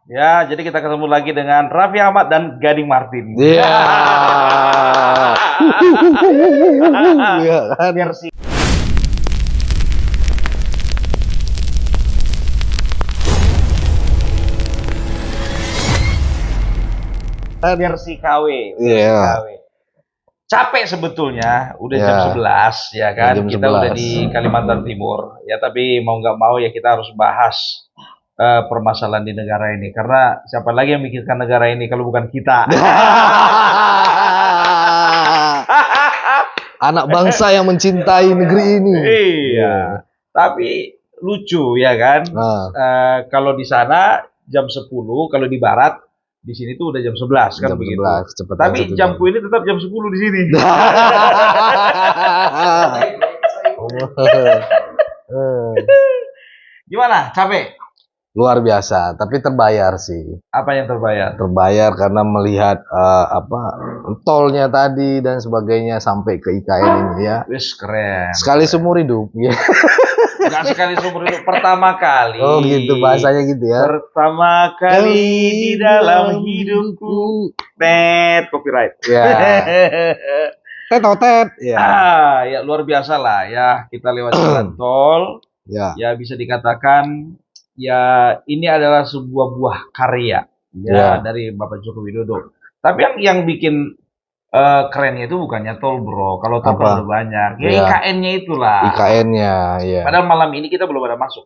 Ya, jadi kita ketemu lagi dengan Raffi Ahmad dan Gading Martin. Iya. Iya kan? Versi versi KW, versi Iya. KW. Capek sebetulnya, udah Ya. jam 11 ya kan. Jam Kita udah 11. di Kalimantan Timur. Ya, tapi mau nggak mau ya kita harus bahas permasalahan di negara ini, karena siapa lagi yang mikirkan negara ini kalau bukan kita. Anak bangsa yang mencintai negeri ini. Iya. Tapi lucu ya kan. Nah, Kalau di sana jam 10, kalau di barat di sini tuh udah jam 11 kan jam begitu. 11, cepetan Tapi satu jamku ini tetap jam 10 di sini. Gimana? Capek? Luar biasa, tapi terbayar sih. Apa yang terbayar? Terbayar karena melihat tolnya tadi dan sebagainya sampai ke IKN ini ya. Wis keren. Sekali seumur hidup ya. Nggak sekali seumur hidup, pertama kali. Oh gitu bahasanya gitu ya. Pertama kali di dalam hidupku. Net copyright. Ya. Tet. Ya. Ya luar biasa lah ya, kita lewat jalan tol. Ya. Ya bisa dikatakan ya ini adalah sebuah buah karya ya dari Bapak Joko Widodo. Tapi yang bikin kerennya itu bukannya tol, bro. Kalau tol kan udah banyak. Ya, IKN-nya itulah. IKN-nya, ya. Padahal malam ini kita belum ada masuk.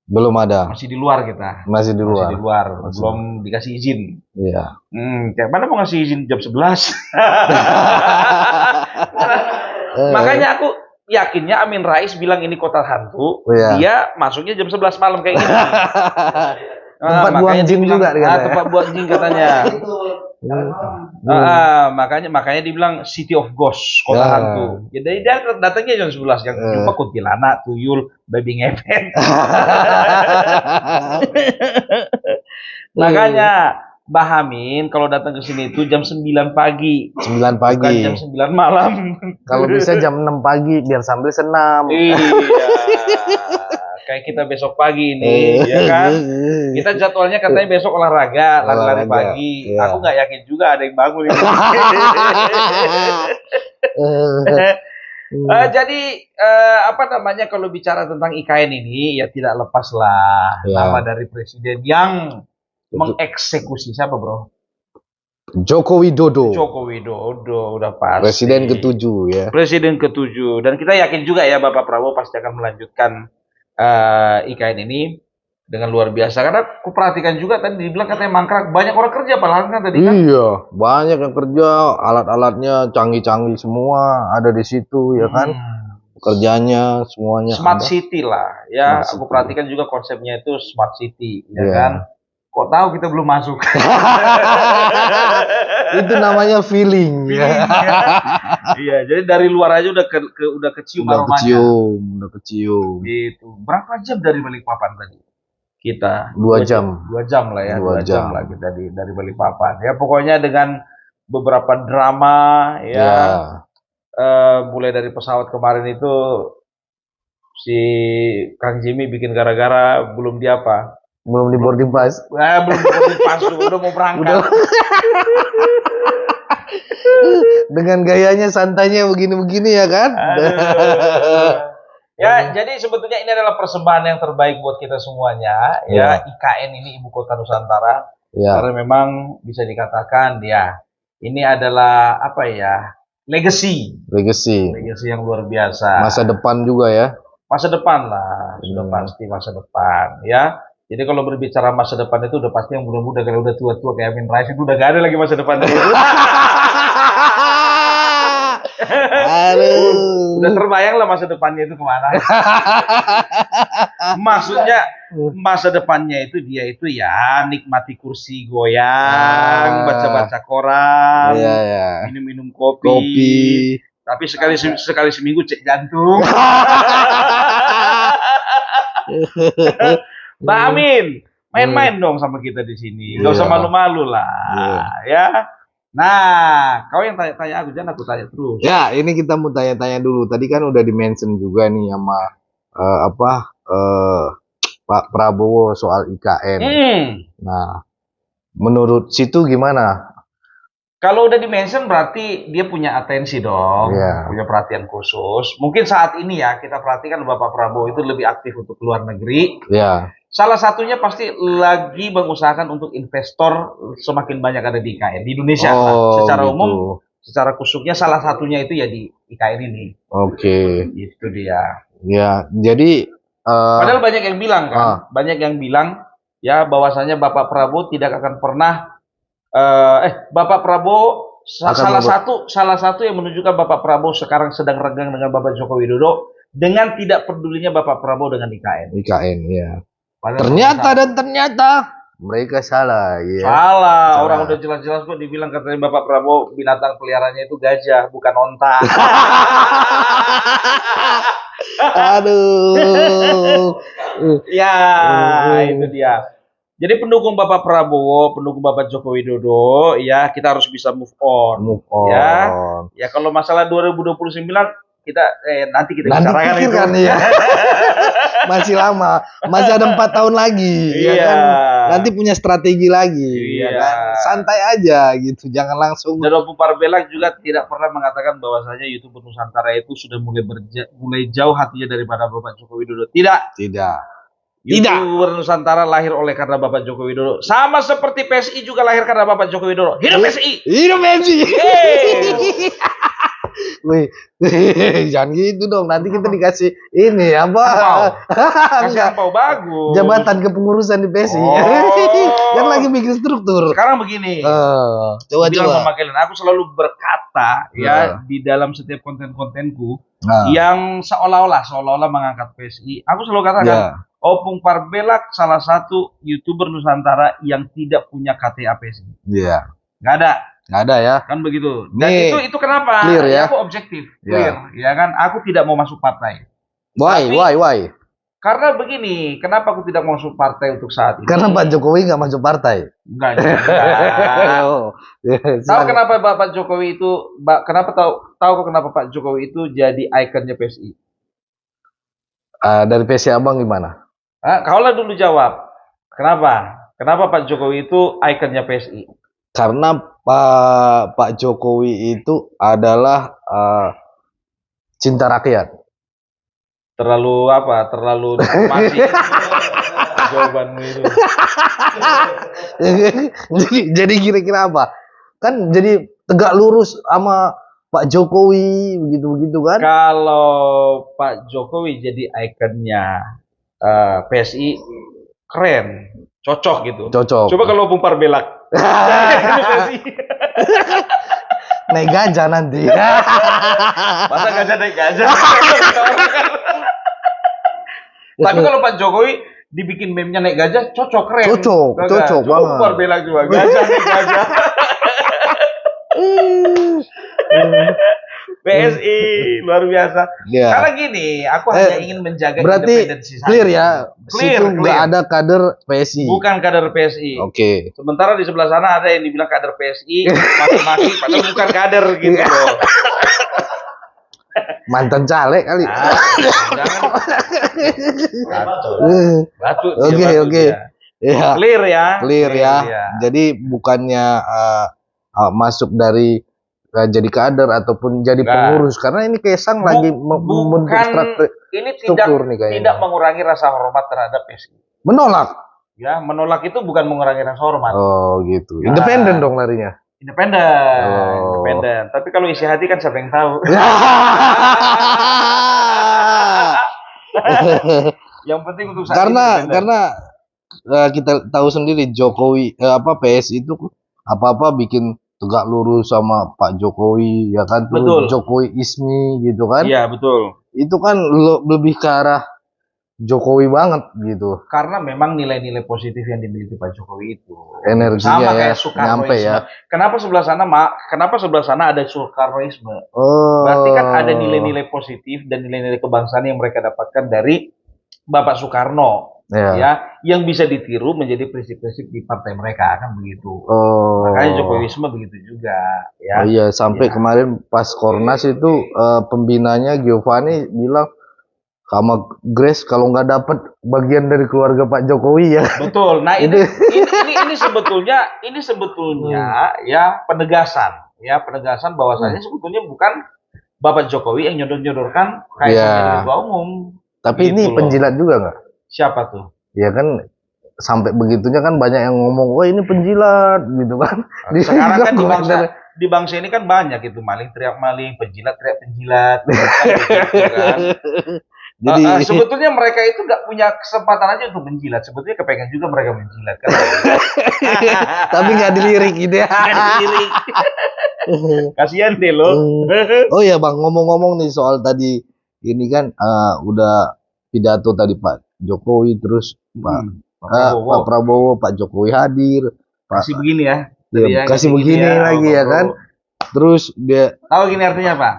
Belum ada. Masih di luar kita. Masih di luar. Belum dikasih izin. Iya. Kayak mana mau ngasih izin jam 11? Makanya aku yakinnya Amin Rais bilang ini kota hantu, dia masuknya jam 11 malam kayak gini. Tempat buang jin juga tempat buang jin katanya. Makanya dibilang City of Ghost, kota hantu. Jadi dia datangnya jam 11 yang jumpa kuntilanak, tuyul, babi ngepet. Makanya Mbah Amin kalau datang ke sini itu jam 9 pagi. 9 pagi. Bukan jam 9 malam. Kalau bisa jam 6 pagi biar sambil senam. Iya. Kayak kita besok pagi ini, ya kan? Kita jadwalnya katanya besok olahraga, lari-lari pagi. Iya. Aku nggak yakin juga ada yang bangun ini. Jadi apa namanya kalau bicara tentang IKN ini ya tidak lepas lah nama dari presiden yang mengeksekusi siapa, bro? Joko Widodo. Joko Widodo udah pasti. Presiden ke-7 ya. Presiden ke-7 dan kita yakin juga ya Bapak Prabowo pasti akan melanjutkan IKN ini dengan luar biasa, karena aku perhatikan juga tadi dibilang katanya mangkrak, banyak orang kerja padahal kan tadi kan. Iya, banyak yang kerja, alat-alatnya canggih-canggih semua ada di situ ya kan. Kerjanya semuanya Smart City lah ya. Aku perhatikan juga konsepnya itu Smart City ya kan. Kok tahu kita belum masuk? Itu namanya feeling ya. Iya, jadi dari luar aja udah kecium aromanya. Udah kecium. Gitu. Berapa jam dari Balikpapan tadi? Kita 2 jam. 2 jam lah ya. 2 jam lah kita dari Balikpapan. Ya pokoknya dengan beberapa drama ya. Mulai dari pesawat kemarin itu si Kang Jimmy bikin gara-gara belum di boarding pass. Belum di boarding pass, udah mau berangkat. Dengan gayanya santainya begini-begini ya kan. Ya, jadi sebetulnya ini adalah persembahan yang terbaik buat kita semuanya ya. IKN ini Ibu Kota Nusantara. Karena memang bisa dikatakan ya ini adalah apa ya? Legacy yang luar biasa. Masa depan juga ya. Masa depan lah, sudah pasti masa depan ya. Jadi kalau berbicara masa depan itu udah pasti yang muda-muda, kalau udah tua-tua kayak Amin Rais itu udah gak ada lagi masa depan itu. Udah terbayang lah masa depannya itu kemana. Maksudnya masa depannya itu dia itu ya nikmati kursi goyang, baca-baca koran, minum-minum kopi. Tapi sekali seminggu cek jantung. Mbak Amin, main-main dong sama kita di sini. Gak usah malu-malu lah, ya. Nah, kau yang tanya-tanya aku, jangan aku tanya terus. Ya, ini kita mau tanya-tanya dulu. Tadi kan udah di-mention juga nih sama Pak Prabowo soal IKN. Nah, Menurut situ gimana? Kalau udah di-mention berarti dia punya atensi dong, punya perhatian khusus. Mungkin saat ini ya kita perhatikan Bapak Prabowo itu lebih aktif untuk luar negeri. Salah satunya pasti lagi mengusahakan untuk investor semakin banyak ada di IKN di Indonesia lah. Secara umum, secara khususnya salah satunya itu ya di IKN ini. Itu dia. Ya, jadi padahal banyak yang bilang kan, banyak yang bilang ya bahwasanya Bapak Prabowo tidak akan pernah Bapak Prabowo salah satu yang menunjukkan Bapak Prabowo sekarang sedang renggang dengan Bapak Joko Widodo dengan tidak pedulinya Bapak Prabowo dengan IKN. Ya. Ternyata mereka salah, ya. Salah. Orang udah jelas-jelas kok dibilang katanya Bapak Prabowo binatang peliharaannya itu gajah, bukan onta. Aduh. Ya, itu dia. Jadi pendukung Bapak Prabowo, pendukung Bapak Joko Widodo, ya kita harus bisa move on. Ya kalau masalah 2029 kita nanti kita bicarakan itu. Ya. Masih lama, masih ada 4 tahun lagi, ya kan? Nanti punya strategi lagi, ya kan? Santai aja gitu, jangan langsung. Dan Opung Parbelak juga tidak pernah mengatakan bahwasanya YouTuber Nusantara itu sudah mulai jauh hatinya daripada Bapak Joko Widodo. Tidak. YouTuber Nusantara lahir oleh karena Bapak Joko Widodo. Sama seperti PSI juga lahir karena Bapak Joko Widodo. Hidup PSI! Hidup PSI! Wih, jangan gitu dong. Nanti kita dikasih ini apa? Kasih ampau bagus. Jabatan kepengurusan di PSI. Kan lagi bikin struktur. Sekarang begini. Coba. Aku selalu berkata ya di dalam setiap konten-kontenku yang seolah-olah mengangkat PSI. Aku selalu katakan Opung Parbelak salah satu YouTuber Nusantara yang tidak punya KTA PSI. Nggak ada ya. Kan begitu. Dan itu kenapa? Clear ya. Aku objektif. Clear. Ya kan? Aku tidak mau masuk partai. Why? Karena begini, kenapa aku tidak mau masuk partai untuk saat ini? Karena Pak Jokowi nggak masuk partai. Enggak. Tahu kenapa Pak Jokowi itu? Tahu kenapa Pak Jokowi itu jadi ikonnya PSI? Dari PSI Abang gimana? Kaulah dulu jawab. Kenapa? Kenapa Pak Jokowi itu ikonnya PSI? Karena Pak Jokowi itu adalah cinta rakyat. Terlalu masih jawabanmu itu. Jadi kira-kira apa? Kan jadi tegak lurus sama Pak Jokowi begitu kan? Kalau Pak Jokowi jadi ikonnya PSI keren, cocok gitu. Coba kalau Opung Parbelak. Naik gajah nanti. Masa gajah naik gajah? Tapi kalau Pak Jokowi dibikin meme-nya naik gajah, cocok, keren. Cocok banget. Opung Parbelak juga gajah naik gajah. PSI luar biasa. Karena gini, aku hanya ingin menjaga independensi saya. Clear ya. Situ nggak ada kader PSI. Bukan kader PSI. Sementara di sebelah sana ada yang dibilang kader PSI, maki-maki, padahal bukan kader gitu loh. Mantan caleg kali. Batu. Oke. Ya. Clear ya. Jadi bukannya masuk dari jadi kader ataupun jadi pengurus, karena ini Kaisang lagi membentuk struktur nih kayaknya. Tidak mengurangi rasa hormat terhadap PSI. Menolak. Ya, menolak itu bukan mengurangi rasa hormat. Oh gitu. Independen dong larinya. Independen. Tapi kalau isi hati kan siapa yang tahu. Yang penting untuk saat karena kita tahu sendiri Jokowi PSI itu apa-apa bikin tegak lurus sama Pak Jokowi, ya kan? Betul. Jokowi ismi gitu kan? Iya, betul. Itu kan lebih ke arah Jokowi banget gitu. Karena memang nilai-nilai positif yang dimiliki Pak Jokowi itu. Energinya sama kayak Soekarnoisme. Ya. Kenapa sebelah sana ada Soekarnoisme? Berarti kan ada nilai-nilai positif dan nilai-nilai kebangsaan yang mereka dapatkan dari Bapak Soekarno. Ya, yang bisa ditiru menjadi prinsip-prinsip di partai mereka, kan begitu. Makanya Jokowisme begitu juga ya. Sampai kemarin pas Kornas itu pembinanya Giovanni bilang sama Grace kalau nggak dapat bagian dari keluarga Pak Jokowi ya. Betul. Nah ini ini sebetulnya ya penegasan bahwasanya sebetulnya bukan Bapak Jokowi yang nyodor-nyodorkan KSM jadi ketua umum. Tapi gitu ini penjilat juga nggak? Siapa tuh? Ya kan sampai begitunya kan banyak yang ngomong, wah ini penjilat gitu kan. Sekarang kan di bangsa ini kan banyak itu maling teriak maling, penjilat teriak penjilat. Kan? Jadi sebetulnya mereka itu nggak punya kesempatan aja untuk menjilat. Sebetulnya kepengen juga mereka menjilat kan. Tapi nggak dilirik gitu ya. Nggak dilirik. Kasihan deh lo. Oh ya Bang, ngomong-ngomong nih soal tadi ini kan udah pidato tadi Pak Jokowi, terus Pak Prabowo, Pak Jokowi hadir. Kasih begini ya. Kasih begini lagi ya kan. Terus dia tahu gini artinya apa?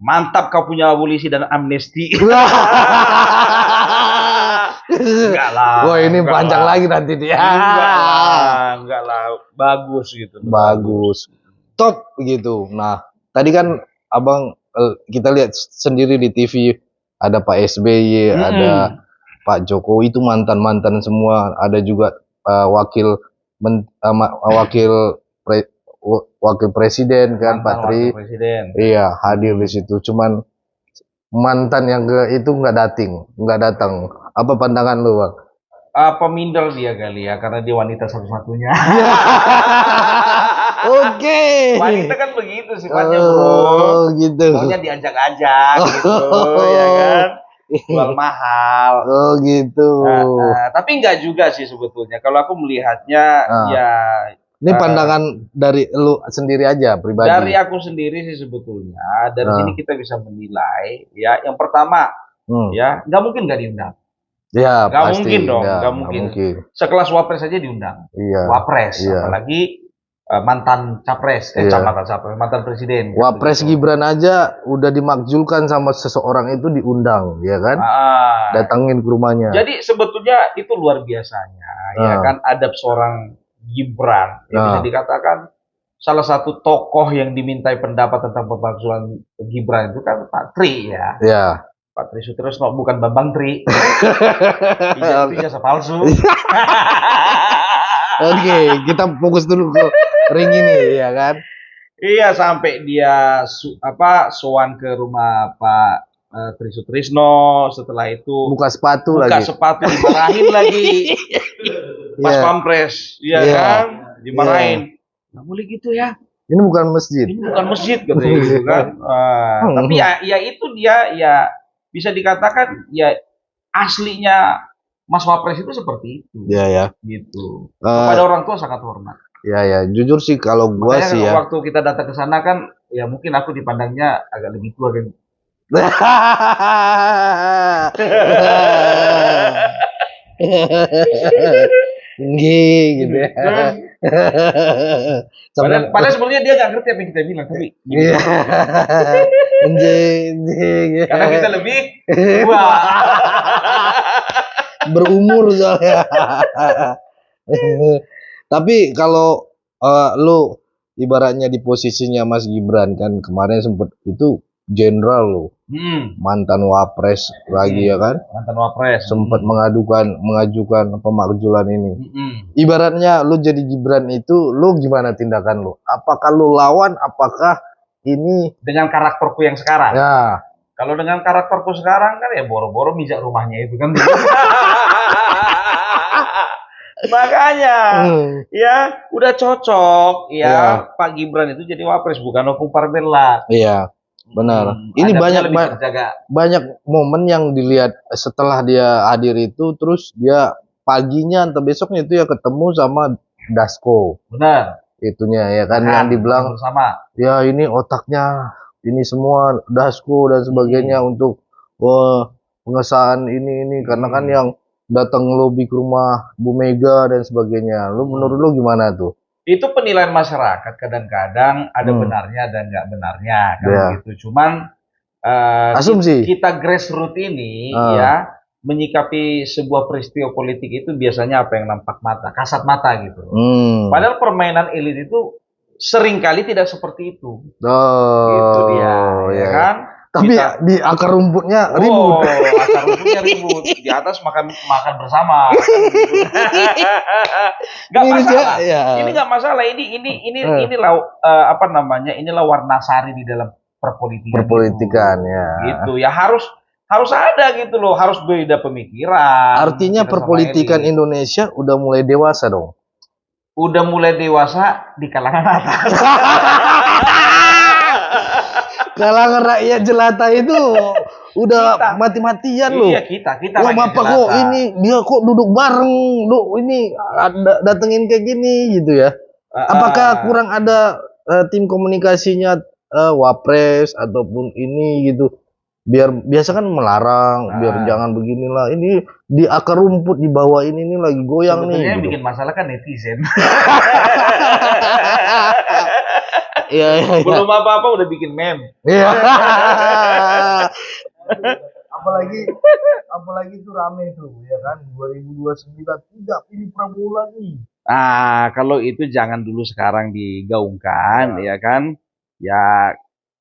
Mantap kau punya abolisi dan amnesti. Enggak lah. Wah ini panjang lagi nanti dia. Enggak lah. Bagus gitu. Bagus. Top gitu. Nah, tadi kan Abang kita lihat sendiri di TV ada Pak SBY, ada Pak Jokowi, itu mantan-mantan semua. Ada juga wakil presiden kan Pak Tri. Iya, hadir di situ. Cuman mantan yang itu nggak datang. Apa pandangan lu, Bang? Peminder dia kali ya, karena dia wanita satu-satunya. Oke. Wanita kan begitu sifatnya, bro. Gitu. Maunya diajak-ajak gitu, ya kan? Jual mahal. Oh gitu. Tapi enggak juga sih sebetulnya. Kalau aku melihatnya ya. Ini pandangan dari lu sendiri aja pribadi. Dari aku sendiri sih sebetulnya. Dari sini kita bisa menilai. Ya, yang pertama, ya nggak mungkin nggak diundang. Ya, nggak pasti. Mungkin dong, ya, nggak mungkin. Sekelas wapres aja diundang. Iya. Wapres, apalagi mantan capres, mantan presiden. Wapres gitu. Gibran aja udah dimakzulkan sama seseorang itu diundang, ya kan? Datangin ke rumahnya. Jadi sebetulnya itu luar biasanya, ya kan? Adab seorang Gibran yang bisa dikatakan salah satu tokoh yang dimintai pendapat tentang pemakzulan Gibran itu kan Pak Tri ya. Iya. Pak Tri Sutrisno, bukan Bambang Tri. Itu jasa palsu. Oke, kita fokus dulu ke ring ini ya kan. Iya, sampai dia sowan ke rumah Pak Tri Sutrisno, setelah itu buka sepatu dimarahin lagi. Pas pampres, kan, dimarahin. Nggak boleh gitu ya. Ini bukan masjid. Ini bukan masjid katanya gitu kan. Tapi ya itu dia ya bisa dikatakan ya aslinya Mas Wapres itu seperti itu. Iya ya. Gitu. Pada orang tua sangat hormat. Ya, jujur sih kalau gua sih ya. Waktu kita datang ke sana kan, ya mungkin aku dipandangnya agak lebih tua kan. Gitu ya. Padahal sebenarnya dia nggak ngerti apa yang kita bilang, tapi gitu. Karena kita lebih tua. Berumur soalnya. Tapi kalau lu ibaratnya di posisinya Mas Gibran kan kemarin sempet itu jenderal lo, mantan wapres lagi ya kan, mantan wapres sempat mengajukan pemakzulan ini. Ibaratnya lu jadi Gibran itu, lu gimana tindakan lu? Apakah lu lawan? Apakah ini dengan karakterku yang sekarang? Ya. Kalau dengan karakterku sekarang kan ya boro-boro mijak rumahnya itu kan. Makanya ya udah cocok ya Pak Gibran itu jadi wapres, bukan Opung Parbella. Iya, benar. Ini banyak momen yang dilihat setelah dia hadir itu, terus dia paginya atau besoknya itu ya ketemu sama Dasko. Benar. Itunya ya kan yang dibilang sama. Ya ini otaknya ini semua Dasko dan sebagainya untuk pengesahan ini karena kan yang datang lobby ke rumah Bu Mega dan sebagainya. Lu menurut lu gimana tuh? Itu penilaian masyarakat, kadang-kadang ada benarnya dan nggak benarnya kan gitu. Cuman asumsi kita grassroots ini ya menyikapi sebuah peristiwa politik itu biasanya apa yang nampak mata, kasat mata gitu. Padahal permainan elit itu seringkali tidak seperti itu. Gitu dia, ya kan? Tapi di akar rumputnya ribut. Akar rumputnya ribut. Di atas makan bersama. Gak masalah. Ini gak masalah. Inilah apa namanya? Inilah warna sari di dalam perpolitikan ya. Gitu ya, harus ada gitu loh, harus beda pemikiran. Artinya perpolitikan Indonesia udah mulai dewasa dong. Udah mulai dewasa di kalangan atas. Kalangan rakyat jelata itu udah mati-matian loh. Iya, kita wah bapak jelata. Kok ini dia kok duduk bareng, ini datengin kayak gini gitu ya. Apakah kurang ada tim komunikasinya wapres ataupun ini gitu? Biar biasa kan melarang, biar jangan beginilah. Ini di akar rumput di bawah ini lagi goyang. Sebetulnya nih. Yang gitu. bikin masalah kan netizen. Iya. Belum apa-apa udah bikin meme. Iya. apalagi itu rame tuh ya kan 2029 tidak pilih Prabowo lagi. Kalau itu jangan dulu sekarang digaungkan ya kan. Ya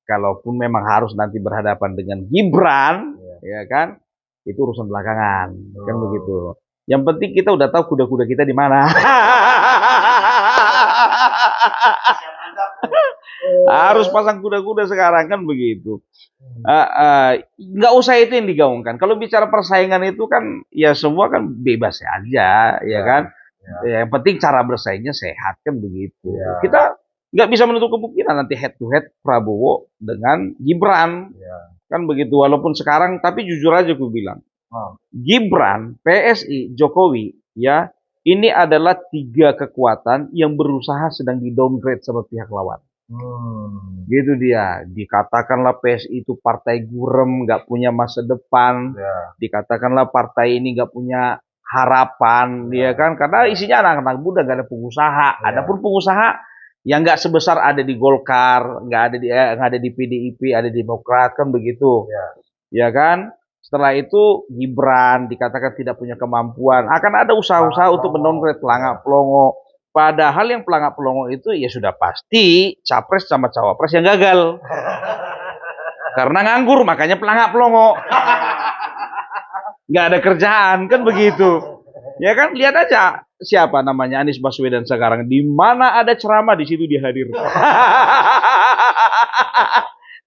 kalaupun memang harus nanti berhadapan dengan Gibran ya kan, itu urusan belakangan kan begitu. Yang penting kita udah tahu kuda-kuda kita di mana. Harus pasang kuda-kuda sekarang kan begitu. Nggak usah itu yang digaungkan. Kalau bicara persaingan itu kan ya semua kan bebas aja ya kan. Yang penting cara bersaingnya sehat kan begitu. Kita nggak bisa menutup kemungkinan nanti head to head Prabowo dengan Gibran kan begitu. Walaupun sekarang, tapi jujur aja gue bilang Gibran, PSI, Jokowi ya, ini adalah 3 kekuatan yang berusaha sedang di downgrade sama pihak lawan. Gitu dia. Dikatakanlah PSI itu partai gurem, nggak punya masa depan. Dikatakanlah partai ini nggak punya harapan, ya kan? Karena isinya anak-anak muda, nggak ada pengusaha. Adapun pengusaha yang nggak sebesar ada di Golkar, nggak ada di PDIP, ada di Demokrat kan begitu. Ya kan? Setelah itu Gibran dikatakan tidak punya kemampuan. Akan ada usaha-usaha untuk mendowngrade Pelangak Pelongo. Padahal yang Pelangak Pelongo itu ya sudah pasti capres sama cawapres yang gagal. Karena nganggur, makanya Pelangak Pelongo. Nggak ada kerjaan, kan begitu. Ya kan, lihat aja siapa namanya Anies Baswedan sekarang. Di mana ada ceramah, di situ dia hadir.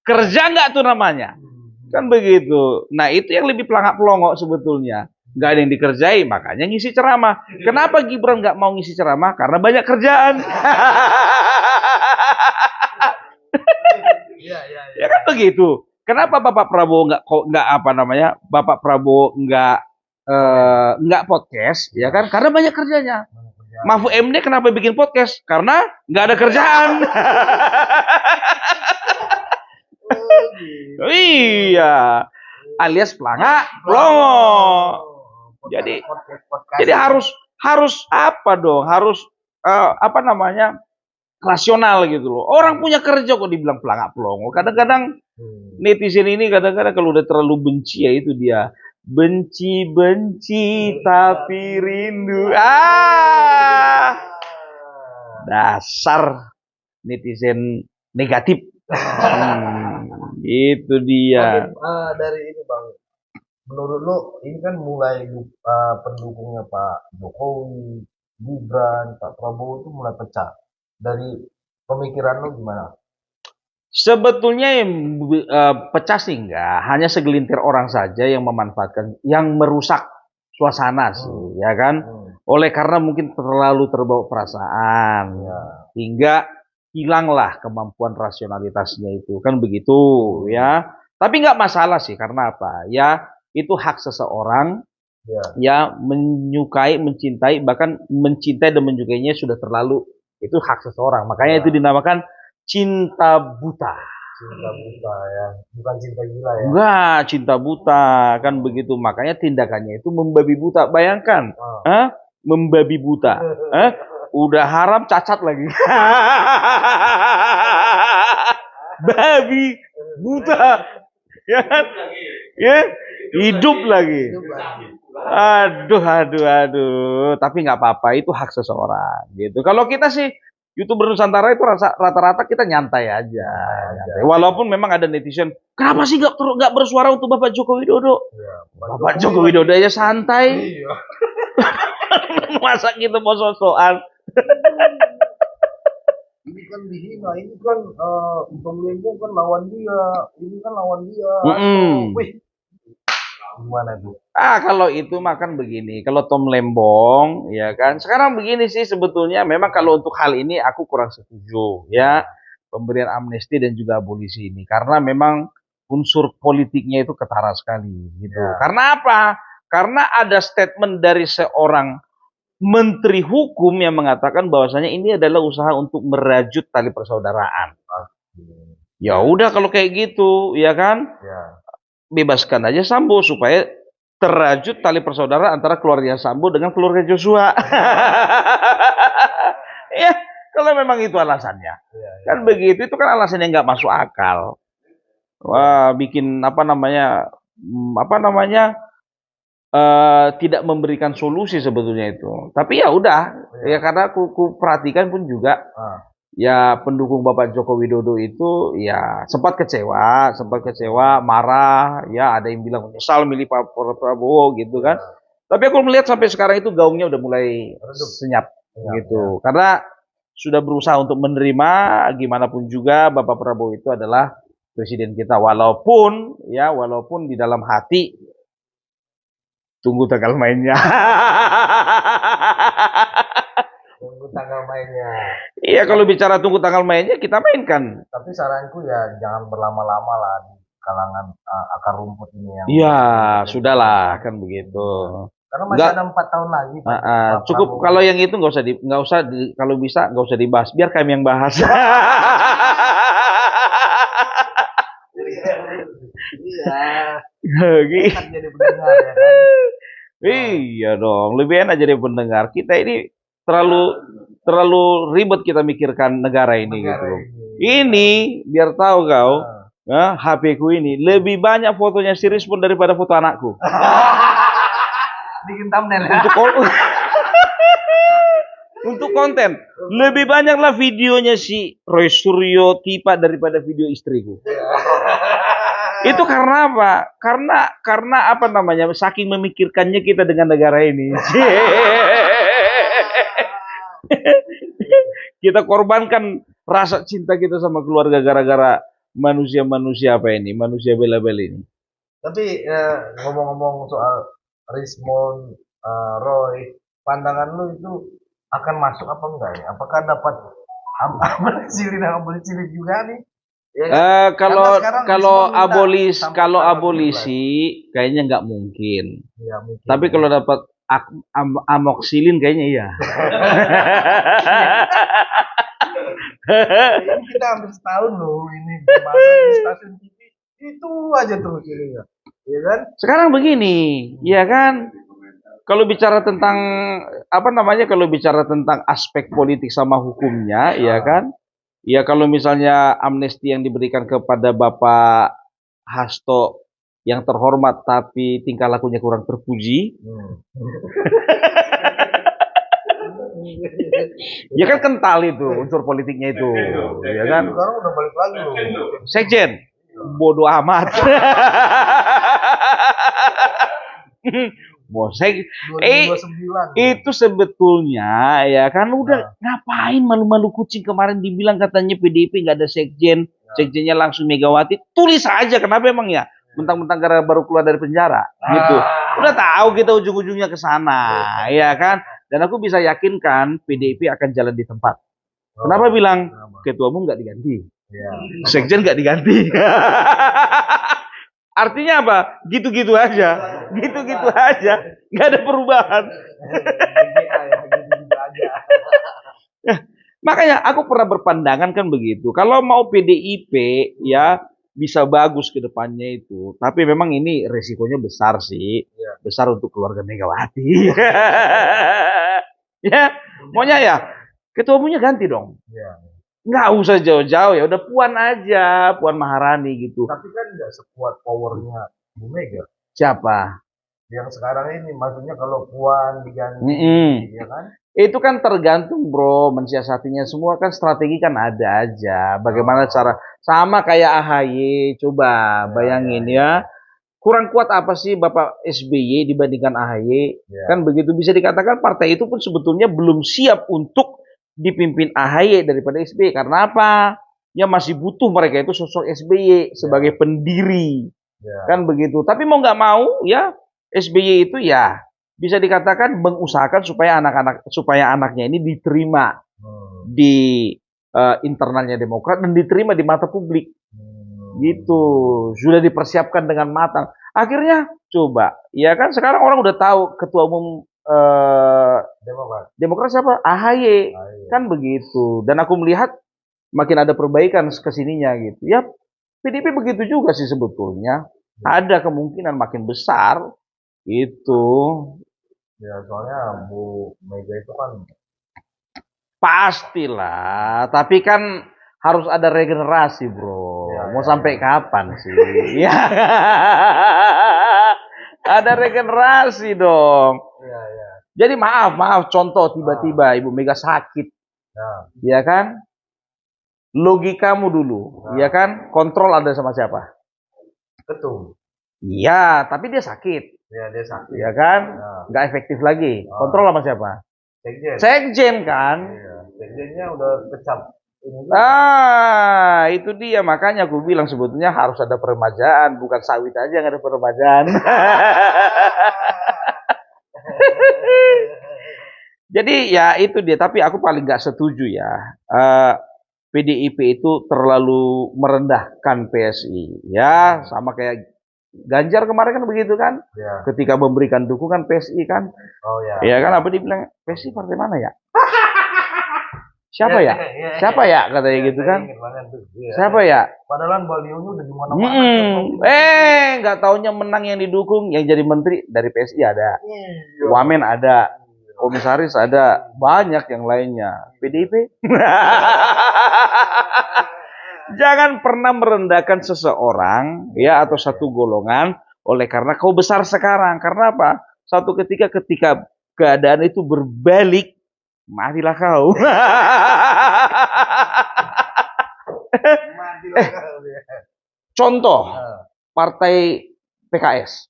Kerja nggak tuh namanya. Kan begitu. Nah itu yang lebih Pelangak Pelongo sebetulnya. Nggak ada yang dikerjai, makanya ngisi ceramah. Kenapa Gibran nggak mau ngisi ceramah? Karena banyak kerjaan. Ya kan begitu. Kenapa Bapak Prabowo Bapak Prabowo nggak podcast, ya kan? Karena banyak kerjanya. Mahfud MD kenapa bikin podcast? Karena nggak ada kerjaan. Iya, alias Pelangak Pelongo. Jadi harus apa dong? Harus rasional gitu loh. Orang punya kerja kok dibilang Pelangak Pelongo. Kadang-kadang netizen ini kadang-kadang kalau udah terlalu benci ya itu dia. Benci tapi rindu. Dasar netizen negatif. Itu dia. Dari ini Bang, menurut lo ini kan mulai pendukungnya Pak Jokowi, Gibran, Pak Prabowo itu mulai pecah. Dari pemikiran lo gimana? Sebetulnya yang pecah sih enggak, hanya segelintir orang saja yang memanfaatkan, yang merusak suasana sih, ya kan? Oleh karena mungkin terlalu terbawa perasaan, hingga hilanglah kemampuan rasionalitasnya itu, kan begitu, ya. Tapi nggak masalah sih, karena apa? Ya itu hak seseorang, ya menyukai, mencintai, bahkan mencintai dan menyukainya sudah terlalu, itu hak seseorang. Makanya itu dinamakan cinta buta. Cinta buta ya, bukan cinta gila ya. Enggak, cinta buta, kan begitu. Makanya tindakannya itu membabi buta. Bayangkan, membabi buta. Udah haram cacat lagi. Babi buta. Ya kan? Ya, hidup lagi. Aduh. Tapi nggak apa-apa, itu hak seseorang gitu. Kalau kita sih YouTuber Nusantara itu rata-rata kita nyantai aja. Walaupun memang ada netizen, kenapa sih nggak bersuara untuk Bapak Joko Widodo? Ya, Bapak Joko Widodo aja santai. Iya. Masa kita mau sosokan? Ini kan dihina, ini kan Tom Lembong kan lawan dia, ini kan lawan dia. Wih, gimana tuh? Kalau itu makan begini, kalau Tom Lembong, ya kan. Sekarang begini sih sebetulnya, memang kalau untuk hal ini aku kurang setuju, ya pemberian amnesti dan juga abolisi ini, karena memang unsur politiknya itu ketara sekali, gitu. Ya. Karena apa? Karena ada statement dari seorang Menteri Hukum yang mengatakan bahwasanya ini adalah usaha untuk merajut tali persaudaraan. Ya udah kalau kayak gitu, ya kan? Ya. Bebaskan aja Sambo supaya terajut tali persaudaraan antara keluarga Sambo dengan keluarga Joshua. Ya, kalau memang itu alasannya. Ya. Kan begitu, itu kan alasan yang nggak masuk akal. Wah, bikin tidak memberikan solusi sebetulnya itu. Tapi ya udah, ya karena aku perhatikan pun juga, ya pendukung Bapak Joko Widodo itu ya sempat kecewa, marah, ya ada yang bilang menyesal milih Pak Prabowo gitu kan. Tapi aku melihat sampai sekarang itu gaungnya udah mulai senyap gitu. Karena sudah berusaha untuk menerima, gimana pun juga Bapak Prabowo itu adalah presiden kita, walaupun di dalam hati tunggu tanggal mainnya. Tunggu tanggal mainnya. Iya, kalau bicara tunggu tanggal mainnya kita mainkan. Tapi saranku ya jangan berlama-lama lah di kalangan akar rumput ini yang. Iya, sudahlah kan begitu. Karena masih ada 4 tahun lagi. Cukup kalau yang itu nggak usah kalau bisa nggak usah dibahas. Biar kami yang bahas. Iya. Jadi pendengar ya kan. Iya dong, lebih enak jadi pendengar. Kita ini terlalu ribet kita mikirkan negara ini gitu. Ini biar tahu kau, HP ku ini lebih banyak fotonya si Rizpon daripada foto anakku. Bikin thumbnail. Untuk konten lebih banyaklah videonya si Roy Suryo Tipa daripada video istriku. Itu karena apa? Karena apa namanya? Saking memikirkannya kita dengan negara ini. Kita korbankan rasa cinta kita sama keluarga gara-gara manusia-manusia apa ini? Manusia bela-bela ini. Tapi ngomong-ngomong soal Rizmon, Roy, pandangan lu itu akan masuk apa enggak ya? Apakah dapat ambil juga nih? Ya, kalau abolisi kayaknya nggak mungkin. Ya, mungkin. Tapi kalau dapat amoksilin kayaknya iya. Ini kita hampir setahun loh ini di stasiun TV itu aja terus ini ya kan? Sekarang begini, ya kan? Kalau bicara tentang kalau bicara tentang aspek politik sama hukumnya, ya kan? Ya kalau misalnya amnesti yang diberikan kepada Bapak Hasto yang terhormat tapi tingkah lakunya kurang terpuji, ya kan kental itu unsur politiknya itu, ya kan? Sekarang udah balik lagi loh. Sekjen, bodoh amat. Bosek, itu sebetulnya ya kan udah ngapain malu-malu kucing kemarin dibilang katanya PDIP nggak ada sekjen, sekjennya langsung Megawati, tulis aja kenapa emang ya, mentang-mentang karena baru keluar dari penjara, gitu. Udah tahu kita ujung-ujungnya ke sana, ya kan? Dan aku bisa yakinkan PDIP akan jalan di tempat. Kenapa bilang ketua umum nggak diganti, sekjen nggak diganti? Artinya apa? Gitu-gitu aja, nggak ada perubahan. Makanya aku pernah berpandangan kan begitu. Kalau mau PDIP ya bisa bagus ke depannya itu, tapi memang ini resikonya besar sih, besar untuk keluarga Megawati. Ya, maunya ya ketua umumnya ganti dong. Nggak usah jauh-jauh, ya udah Puan aja, Puan Maharani gitu. Tapi kan nggak sekuat powernya Bu Mega. Siapa? Yang sekarang ini, maksudnya kalau Puan diganti, ya kan? Itu kan tergantung bro, mensiasatinya semua kan strategi kan ada aja. Bagaimana cara sama kayak AHY, coba bayangin ya. Kurang kuat apa sih Bapak SBY dibandingkan AHY? Kan begitu bisa dikatakan partai itu pun sebetulnya belum siap untuk dipimpin AHY daripada SBY. Karena apa? Ya masih butuh mereka itu sosok SBY sebagai pendiri. Kan begitu. Tapi mau nggak mau ya SBY itu ya bisa dikatakan mengusahakan supaya anaknya ini diterima di internalnya Demokrat dan diterima di mata publik. Gitu. Sudah dipersiapkan dengan matang. Akhirnya coba, ya kan sekarang orang udah tahu ketua umum Demokrat siapa? AHY. Kan begitu. Dan aku melihat makin ada perbaikan kesininya gitu. Ya PDIP begitu juga sih sebetulnya. Ada kemungkinan makin besar itu. Ya, soalnya Bu Mega itu kan pastilah, tapi kan harus ada regenerasi, bro. Mau sampai kapan sih? Ya, ada regenerasi dong. Jadi maaf, contoh tiba-tiba Ibu Mega sakit, ya kan? Logikamu dulu, ya kan? Kontrol ada sama siapa? ketum. Iya, tapi dia sakit. Ya, dia sakit. Ya kan? Nggak efektif lagi. Kontrol sama siapa? Sekjen kan? Iya, sekjennya udah kecap. Itu dia makanya aku bilang sebetulnya harus ada peremajaan, bukan sawit aja yang ada peremajaan. Jadi ya itu dia, tapi aku paling nggak setuju ya. PDIP itu terlalu merendahkan PSI, ya sama kayak Ganjar kemarin kan begitu kan, ketika memberikan dukungan PSI kan, ya kan apa dibilang PSI partai mana ya? Siapa ya? Siapa ya katanya gitu kan? Siapa ya? Padahal balionya udah di mana-mana. Nggak taunya menang yang didukung, yang jadi menteri dari PSI ada, wamen ada, komisaris ada, banyak yang lainnya. PDIP? Jangan pernah merendahkan seseorang ya atau satu golongan oleh karena kau besar sekarang. Karena apa? Suatu ketika keadaan itu berbalik, matilah kau. Contoh partai PKS.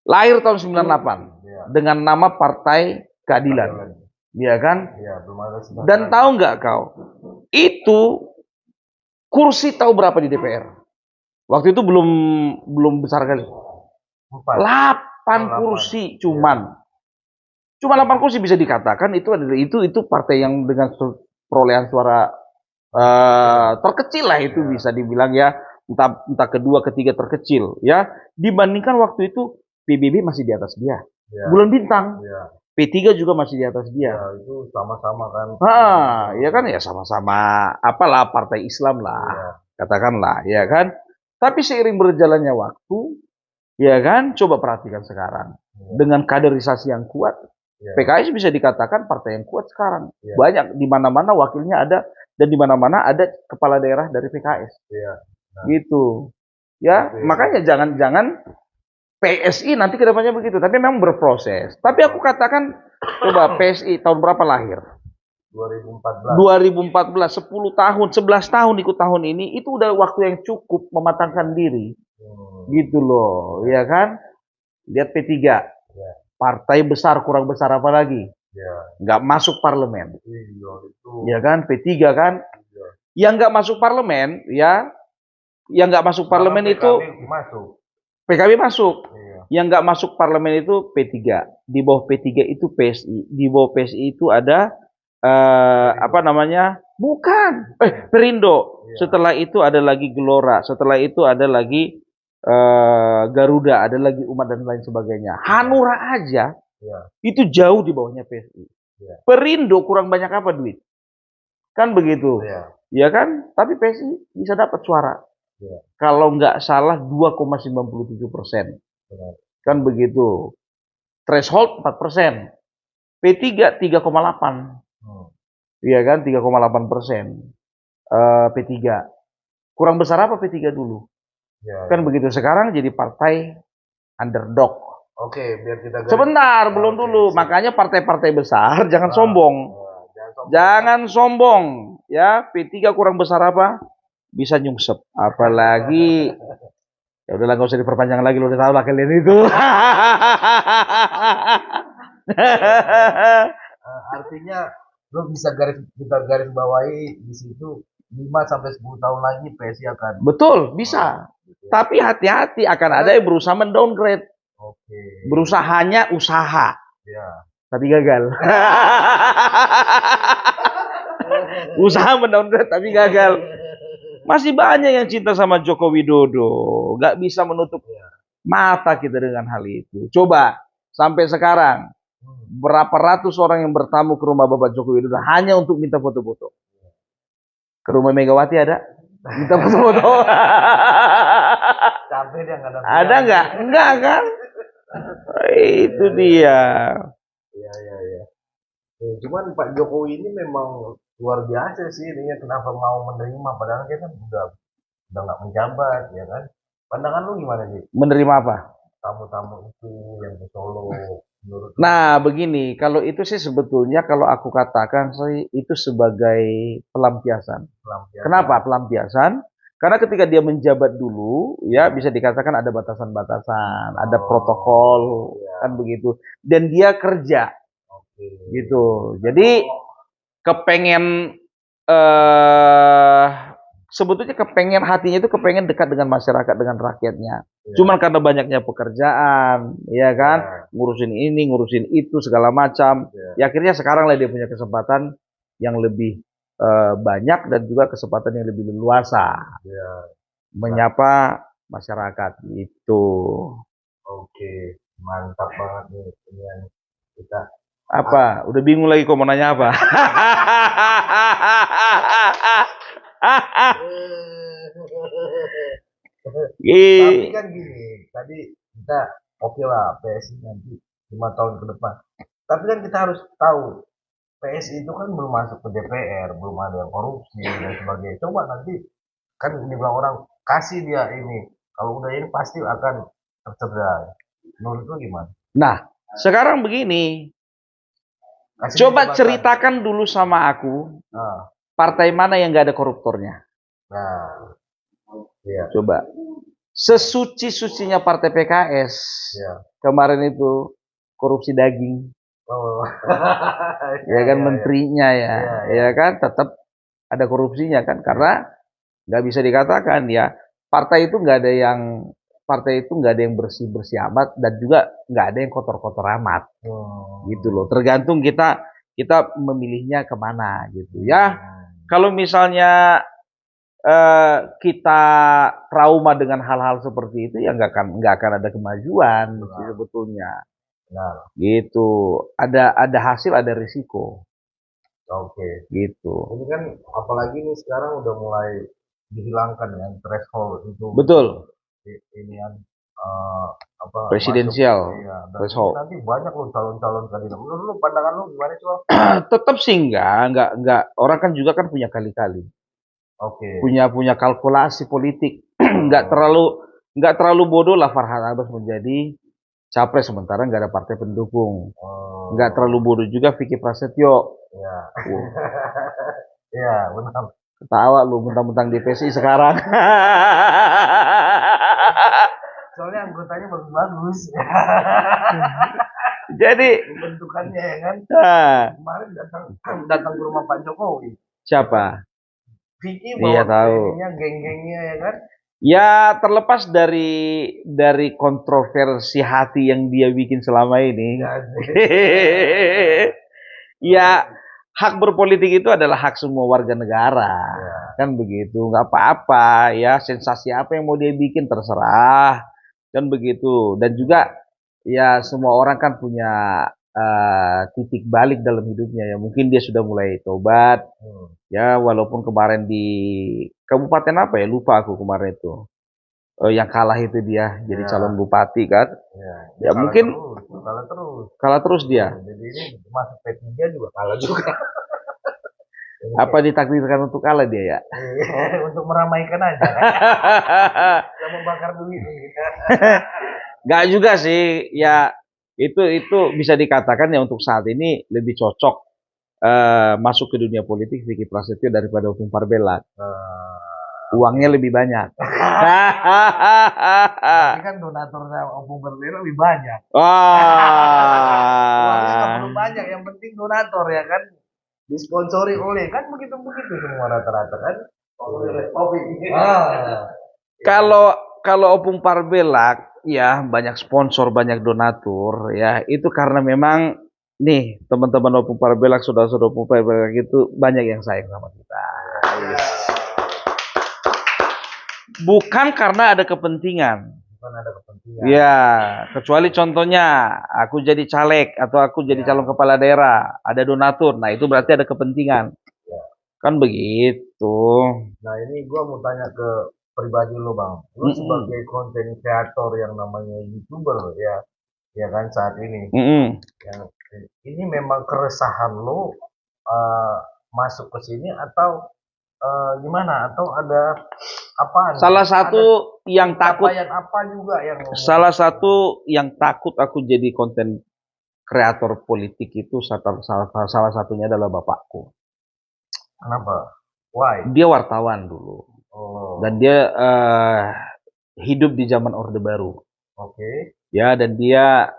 Lahir tahun 98 dengan nama Partai Keadilan. Iya kan? Dan tahu nggak kau? Itu kursi tahu berapa di DPR? Waktu itu belum besar kali. 8 kursi cuman. Cuma 8 kursi bisa dikatakan itu adalah itu partai yang dengan perolehan suara terkecil lah itu bisa dibilang ya, entah kedua ketiga terkecil ya, dibandingkan waktu itu PBB masih di atas dia. Bulan Bintang. P3 juga masih di atas dia. Ya, itu sama-sama kan. Ya kan ya sama-sama apalah partai Islam lah, katakanlah, ya kan. Tapi seiring berjalannya waktu, ya kan, coba perhatikan sekarang dengan kaderisasi yang kuat, PKS bisa dikatakan partai yang kuat sekarang. Banyak di mana-mana wakilnya ada dan di mana-mana ada kepala daerah dari PKS. Gitu. Ya, makanya jangan PSI nanti kedepannya begitu, tapi memang berproses. Tapi aku katakan, coba PSI tahun berapa lahir? 2014, 10 tahun, 11 tahun ikut tahun ini, itu udah waktu yang cukup mematangkan diri. Gitu loh, ya kan? Lihat P3, partai besar, kurang besar apa lagi? Nggak masuk parlemen. Ya kan, P3 kan? Yang nggak masuk parlemen, ya, yang nggak masuk parlemen itu PKB masuk. Yang nggak masuk parlemen itu P3. Di bawah P3 itu PSI. Di bawah PSI itu ada apa namanya? Bukan. Perindo. Setelah itu ada lagi Gelora. Setelah itu ada lagi Garuda. Ada lagi Umat dan lain sebagainya. Hanura aja itu jauh di bawahnya PSI. Perindo kurang banyak apa duit? Kan begitu. Ya kan? Tapi PSI bisa dapat suara. Kalau nggak salah 2,97%. Kan begitu. Threshold 4%. P3 3,8. Iya kan 3,8%. P3. Kurang besar apa P3 dulu? Kan begitu. Sekarang jadi partai underdog. Oke, biar kita Sebentar, belum dulu. Makanya partai-partai besar jangan sombong. Jangan sombong. Ya, P3 kurang besar apa? Bisa nyungsep. Apalagi ya udahlah, nggak usah diperpanjang lagi, lo udah tahu lah kalian itu. Artinya lo bisa kita garis bawahi di situ 5 sampai 10 tahun lagi PSI akan. Betul, bisa. Tapi hati-hati, akan ada yang berusaha mendowngrade. Berusahanya usaha. Ya. Tapi gagal. Usaha mendowngrade tapi gagal. Masih banyak yang cinta sama Joko Widodo. Gak bisa menutup mata kita dengan hal itu. Coba, sampai sekarang, berapa ratus orang yang bertamu ke rumah Bapak Joko Widodo hanya untuk minta foto-foto. Ke rumah Megawati ada? Minta foto-foto. Ada nggak? Enggak kan? Itu dia. Iya. Cuman Pak Jokowi ini memang luar biasa sih, ini kenapa mau menerima, padahal dia kan udah nggak menjabat, ya kan? Pandangan lu gimana sih? Menerima apa? Tamu-tamu itu yang ke Solo. Nah, begini, kalau itu sih sebetulnya kalau aku katakan sih itu sebagai pelampiasan. Kenapa pelampiasan? Karena ketika dia menjabat dulu, ya bisa dikatakan ada batasan-batasan, ada protokol, kan begitu. Dan dia kerja, gitu. Jadi kepengen sebetulnya kepengen hatinya itu kepengen dekat dengan masyarakat, dengan rakyatnya. Cuman karena banyaknya pekerjaan, ya kan, ngurusin ini, ngurusin itu segala macam. Ya akhirnya sekarang lah dia punya kesempatan yang lebih banyak dan juga kesempatan yang lebih leluasa menyapa masyarakat itu. Oke, mantap banget nih ini kita. Apa? Udah bingung lagi kok mau nanya apa? Tapi kan gini, tadi kita oke lah PSI nanti 5 tahun ke depan. Tapi kan kita harus tahu PSI itu kan belum masuk ke DPR, belum ada yang korupsi dan sebagainya. Coba nanti kan dibilang orang kasih dia ini, kalau udah ini pasti akan tercederai. Menurut lu gimana? Nah, sekarang begini. Coba ceritakan dulu sama aku, partai mana yang gak ada koruptornya? Nah, coba. Sesuci-sucinya partai PKS, kemarin itu korupsi daging. Ya kan, menterinya ya kan, tetap ada korupsinya kan, karena nggak bisa dikatakan ya partai itu nggak ada yang bersih-bersih amat, dan juga nggak ada yang kotor-kotor amat. Gitu loh. Tergantung kita memilihnya kemana gitu ya. Kalau misalnya kita trauma dengan hal-hal seperti itu, ya nggak akan ada kemajuan sebetulnya. Gitu. Ada hasil, ada risiko. Gitu. Ini kan apalagi nih sekarang udah mulai dihilangkan ya threshold itu. Betul. Ini yang presidensial threshold. Nanti banyak loh calon-calon kandidat. Menurut lu, pandangan lu gimana sih? Tetap sih enggak. Orang kan juga kan punya kali-kali. Punya kalkulasi politik. Enggak terlalu bodoh lah Farhan Abbas menjadi capres sementara nggak ada partai pendukung. Nggak terlalu bodoh juga Vicky Prasetyo. Iya, benar. Ketawa lu mentang-mentang di PSI sekarang. Soalnya anggotanya bagus-bagus. Jadi bentukannya ya kan. Kemarin datang ke rumah Pak Jokowi. Siapa? Vicky bawa tahu. Geng-gengnya ya kan. Ya terlepas dari kontroversi hati yang dia bikin selama ini. Ya hak berpolitik itu adalah hak semua warga negara, kan begitu, nggak apa-apa ya, sensasi apa yang mau dia bikin terserah, kan begitu. Dan juga ya semua orang kan punya titik balik dalam hidupnya ya, mungkin dia sudah mulai tobat, ya walaupun kemarin di kabupaten apa ya, lupa aku kemarin itu, yang kalah itu dia jadi calon bupati kan, ya mungkin kalah terus dia. Jadi ini masuk P3 juga kalah juga. Apa ditakdirkan untuk kalah dia ya? Untuk meramaikan aja. Sama bakar duit. Nggak juga sih, ya itu bisa dikatakan ya untuk saat ini lebih cocok masuk ke dunia politik Vicky Prasetyo daripada Opung Parbela. Uangnya lebih banyak. Tapi kan donaturnya Opung Parbela lebih banyak. Uangnya nggak perlu banyak, yang penting donatur ya kan. Disponsori oleh kan begitu semua rata-rata kan. Kalau Opung Parbela ya banyak sponsor, banyak donatur ya itu karena memang nih teman-teman Opung Parbela, saudara-saudara Opung Parbela itu banyak yang sayang sama kita. Bukan karena ada kepentingan. Ya, kecuali contohnya aku jadi caleg atau aku jadi calon kepala daerah, ada donatur. Nah, itu berarti ada kepentingan. Ya. Kan begitu. Nah, ini gua mau tanya ke pribadi lo, Bang. Lo sebagai konten kreator yang namanya YouTuber ya kan saat ini. Yang ini memang keresahan lo masuk ke sini atau gimana, atau ada apa? Salah satu yang takut apa juga yang salah satu yang takut aku jadi konten kreator politik itu salah satunya adalah bapakku. Kenapa? Why? Dia wartawan dulu. Dan dia hidup di zaman Orde Baru. Oke. Ya, dan dia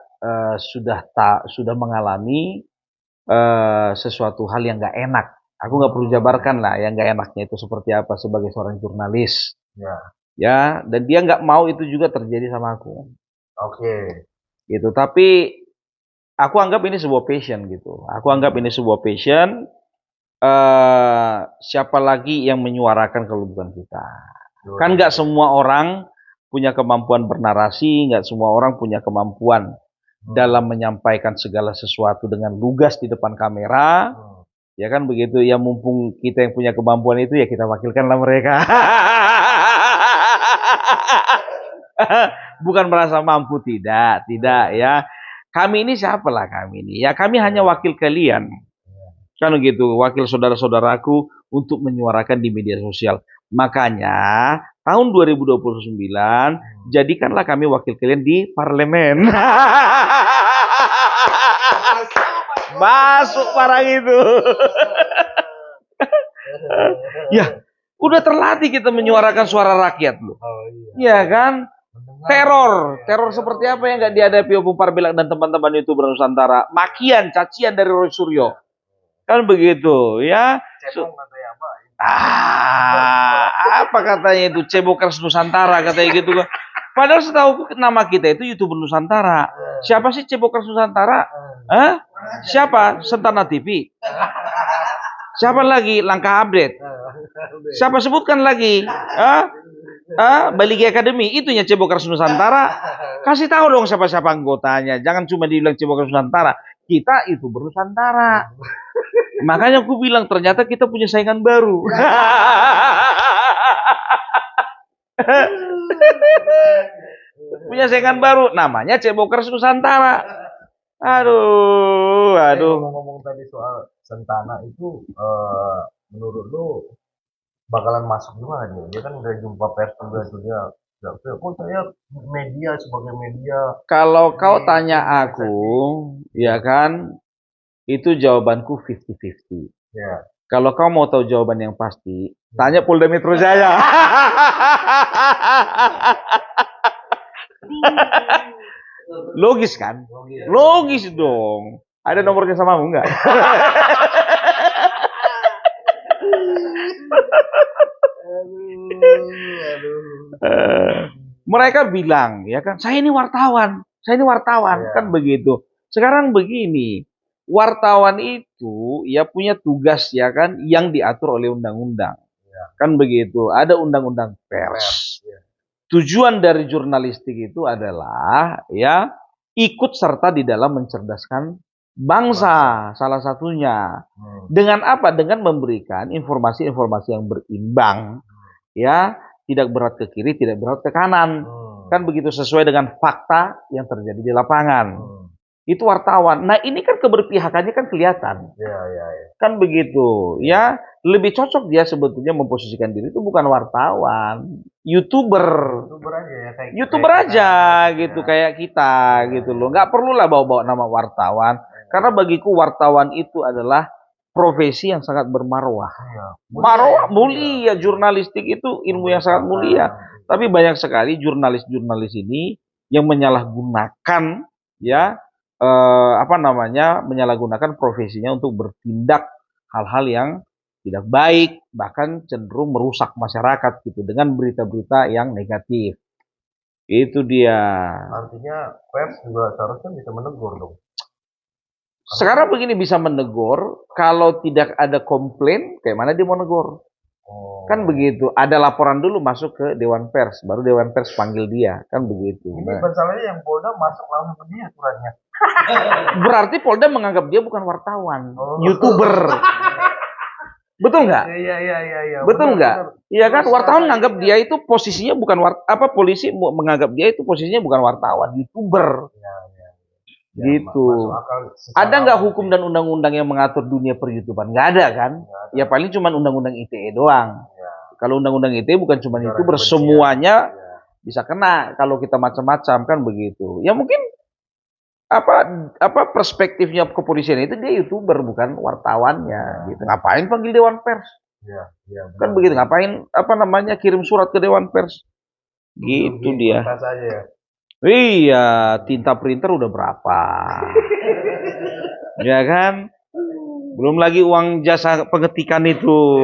sudah mengalami sesuatu hal yang nggak enak. Aku nggak perlu jabarkan lah yang nggak enaknya itu seperti apa sebagai seorang jurnalis. Ya, dan dia nggak mau itu juga terjadi sama aku. Oke. Gitu. Tapi aku anggap ini sebuah passion gitu. Aku anggap ini sebuah passion. Siapa lagi yang menyuarakan kalau bukan kita? Kan nggak semua orang punya kemampuan bernarasi, nggak semua orang punya kemampuan dalam menyampaikan segala sesuatu dengan lugas di depan kamera. Ya kan begitu, ya mumpung kita yang punya kemampuan itu ya kita wakilkanlah mereka. Bukan merasa mampu, tidak ya. Kami ini siapalah kami ini? Ya kami hanya wakil kalian. Kan begitu, wakil saudara-saudaraku untuk menyuarakan di media sosial. Makanya tahun 2029 jadikanlah kami wakil kalian di parlemen. Masuk barang itu. Ya, udah terlatih kita menyuarakan suara rakyat loh. Iya kan? Teror seperti apa yang nggak dihadapi Opung Parbela dan teman-teman itu Nusantara. Makian, cacian dari Roy Suryo. Kan begitu, ya. Apa katanya itu Cebokers Nusantara katanya gitu. Padahal setahu nama kita itu YouTuber Nusantara. Siapa sih Cebokers Nusantara? Siapa? Sentana TV. Siapa lagi? Langkah Update. Siapa sebutkan lagi? Baligi Academy. Itunya Cebokers Nusantara. Kasih tahu dong siapa-siapa anggotanya. Jangan cuma dibilang Cebokers Nusantara. Kita itu Nusantara. Makanya aku bilang ternyata kita punya saingan baru. Punya saingan baru, namanya Cebokers Nusantara. Aduh. Ngomong tadi soal Sentana itu, menurut lu bakalan masuk juga dia? Dia kan udah jumpa pers juga tuh dia. Kok saya media sebagai media. Kalau kau tanya aku, ya kan, itu jawabanku 50-50. Ya. Kalau kau mau tahu jawaban yang pasti, tanya Polda Metro Jaya. Logis kan? Logis dong. Ada nomornya samamu enggak? Mereka bilang, ya kan, saya ini wartawan, kan begitu. Sekarang begini, wartawan itu ya punya tugas ya kan yang diatur oleh undang-undang. Kan begitu, ada undang-undang pers. Tujuan dari jurnalistik itu adalah ya ikut serta di dalam mencerdaskan bangsa, salah satunya. Dengan apa? Dengan memberikan informasi-informasi yang berimbang. Ya, tidak berat ke kiri, tidak berat ke kanan. Kan begitu, sesuai dengan fakta yang terjadi di lapangan. itu wartawan. Nah, ini kan keberpihakannya kan kelihatan. Ya. Kan begitu, ya. Lebih cocok dia sebetulnya memposisikan diri itu bukan wartawan, YouTuber. YouTuber aja ya, YouTuber aja gitu, kayak kita gitu loh. Nggak perlulah bawa-bawa nama wartawan. Karena bagiku wartawan itu adalah profesi yang sangat bermarwah. Marwah mulia, jurnalistik itu ilmu yang sangat mulia. Tapi banyak sekali jurnalis-jurnalis ini yang menyalahgunakan ya menyalahgunakan profesinya untuk bertindak hal-hal yang tidak baik, bahkan cenderung merusak masyarakat gitu dengan berita-berita yang negatif. Itu dia. Artinya pers juga seharusnya bisa menegur dong. Sekarang begini, bisa menegur, kalau tidak ada komplain, kayak mana dia mau negur? Kan begitu, ada laporan dulu masuk ke Dewan Pers, baru Dewan Pers panggil dia, kan begitu. Ini masalahnya yang Polda masuk langsung ke dia suratnya. Berarti Polda menganggap dia bukan wartawan, YouTuber. Betul nggak? Iya. Betul nggak? Iya kan, wartawan menganggap dia itu posisinya bukan polisi menganggap dia itu posisinya bukan wartawan, YouTuber. Gitu. Ada nggak hukum dan undang-undang yang mengatur dunia per-YouTuber? Nggak ada kan? Ya paling cuma undang-undang ITE doang. Kalau undang-undang ITE bukan cuma YouTuber, semuanya bisa kena kalau kita macam-macam, kan begitu. Ya mungkin apa perspektifnya kepolisian itu, dia YouTuber bukan wartawannya gitu. Ngapain panggil Dewan Pers? Kan begitu, ngapain kirim surat ke Dewan Pers? Gitu dia. Iya, tinta printer udah berapa? Ya kan? Belum lagi uang jasa pengetikan itu.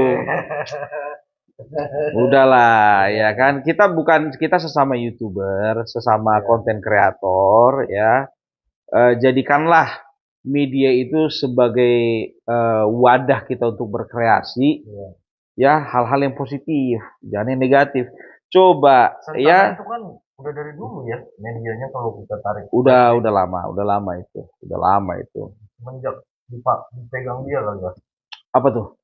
Udahlah, ya kan? Kita sesama YouTuber, sesama konten kreator, ya. Jadikanlah media itu sebagai wadah kita untuk berkreasi, ya, hal-hal yang positif, jangan yang negatif. Coba, ya. Itu kan udah dari dulu ya medianya, kalau kita tarik. Udah lama itu. Semenjak dipegang dia kali ya. Apa tuh?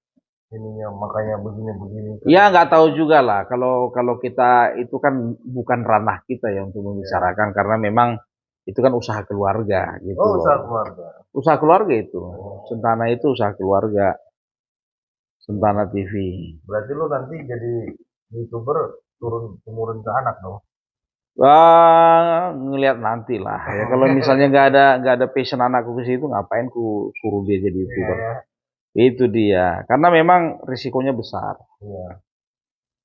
Ininya makanya begini. Ya nggak tahu juga lah. Kalau kita itu kan bukan ranah kita ya untuk membicarakan, karena memang itu kan usaha keluarga gitu. Oh, usaha keluarga. Usaha keluarga itu. Sentana itu usaha keluarga. Sentana TV. Berarti lo nanti jadi YouTuber turun ke anak dong. Ngelihat nanti lah ya. Kalau misalnya nggak ada passion anakku ke situ, ngapain ku suruh dia jadi YouTuber? Ya. Itu dia. Karena memang risikonya besar. Iya.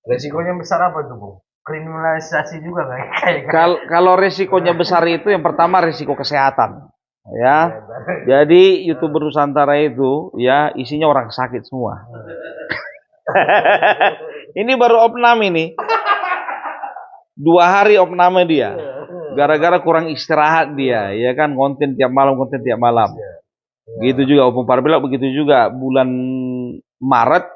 Risikonya besar apa tuh, Bung? Kriminalisasi juga kayak. Kalau risikonya besar itu yang pertama risiko kesehatan. Ya. Jadi YouTuber Nusantara itu ya isinya orang sakit semua. Ini baru opnam ini. 2 hari opname dia, gara-gara kurang istirahat dia, ya kan, konten tiap malam. Gitu juga Opung Parbela, begitu juga bulan Maret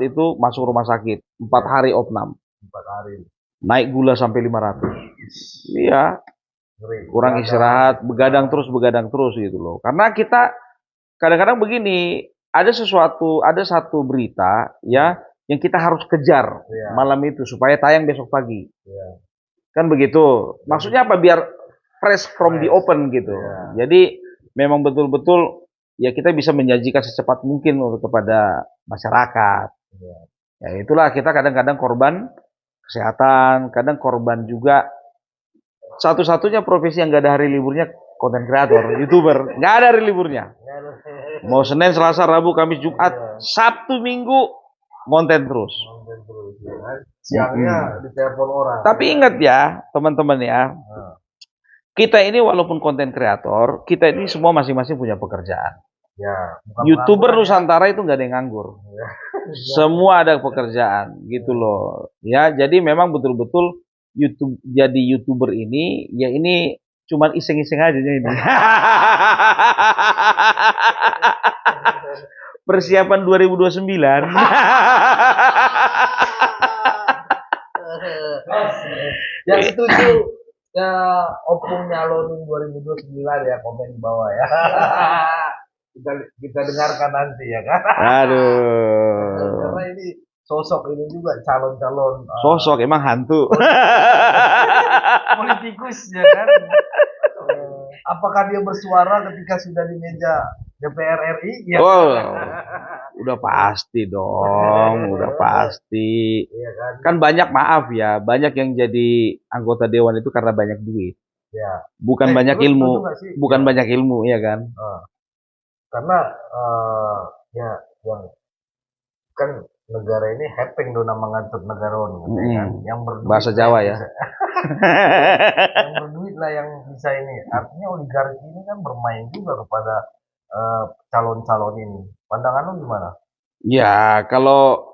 itu masuk rumah sakit, 4 hari opnam, 4 hari, naik gula sampai 500, iya, kurang istirahat, begadang terus gitu loh. Karena kita kadang-kadang begini, ada satu berita ya yang kita harus kejar malam itu supaya tayang besok pagi. Kan begitu. Maksudnya apa? Biar fresh from the open gitu. Jadi memang betul-betul ya kita bisa menjanjikan secepat mungkin kepada masyarakat. Ya itulah, kita kadang-kadang korban kesehatan, kadang korban juga satu-satunya profesi yang gak ada hari liburnya konten kreator, YouTuber. Gak ada hari liburnya. Mau Senin, Selasa, Rabu, Kamis, Jumat, Sabtu, Minggu konten terus. Siangnya ditelepon orang. Tapi ingat ya, teman-teman ya. Kita ini walaupun konten kreator, kita ini semua masing-masing punya pekerjaan. Ya, YouTuber Nusantara itu nggak ada yang nganggur. Semua ada pekerjaan, gitu loh. Ya, jadi memang betul-betul jadi YouTuber ini, ya ini cuman iseng-iseng aja ini. Persiapan 2029. Yang setuju ya Opung nyalonin 2029 ya, komen di bawah ya. kita dengarkan nanti ya kan. Aduh. Karena ini sosok ini juga calon-calon. Sosok emang hantu. Politikus ya kan. apakah dia bersuara ketika sudah di meja DPR RI? Ya. Oh, udah pasti dong, udah pasti. Iya kan? Kan banyak, maaf ya, banyak yang jadi anggota dewan itu karena banyak duit. Ya. Bukan banyak terus ilmu, setuju nggak sih? bukan Ya. banyak ilmu, ya kan? Karena ya yang kan negara ini hepeng dona mengatur negara ini kan, yang berduit Bahasa Jawa ya. Yang berduit lah yang bisa ini. Artinya oligarki ini kan bermain juga kepada calon-calon ini. Pandangan lu gimana? Ya, kalau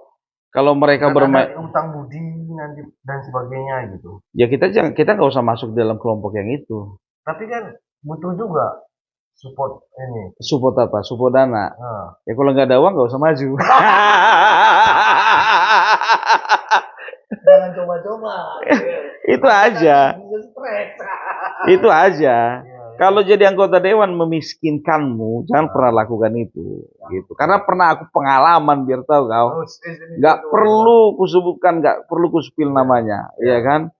mereka bermain utang budi nanti dan sebagainya gitu. Ya kita nggak usah masuk dalam kelompok yang itu. Tapi kan butuh juga support ini. Support apa? Support dana. Ya kalau nggak ada uang nggak usah maju. Jangan coba-coba. Itu aja. Itu aja. Kalau jadi anggota dewan memiskinkanmu, jangan pernah lakukan itu, gitu. Karena pernah aku pengalaman, biar tahu kau. Nggak perlu kusebutkan, nggak perlu kusepil namanya, ya kan?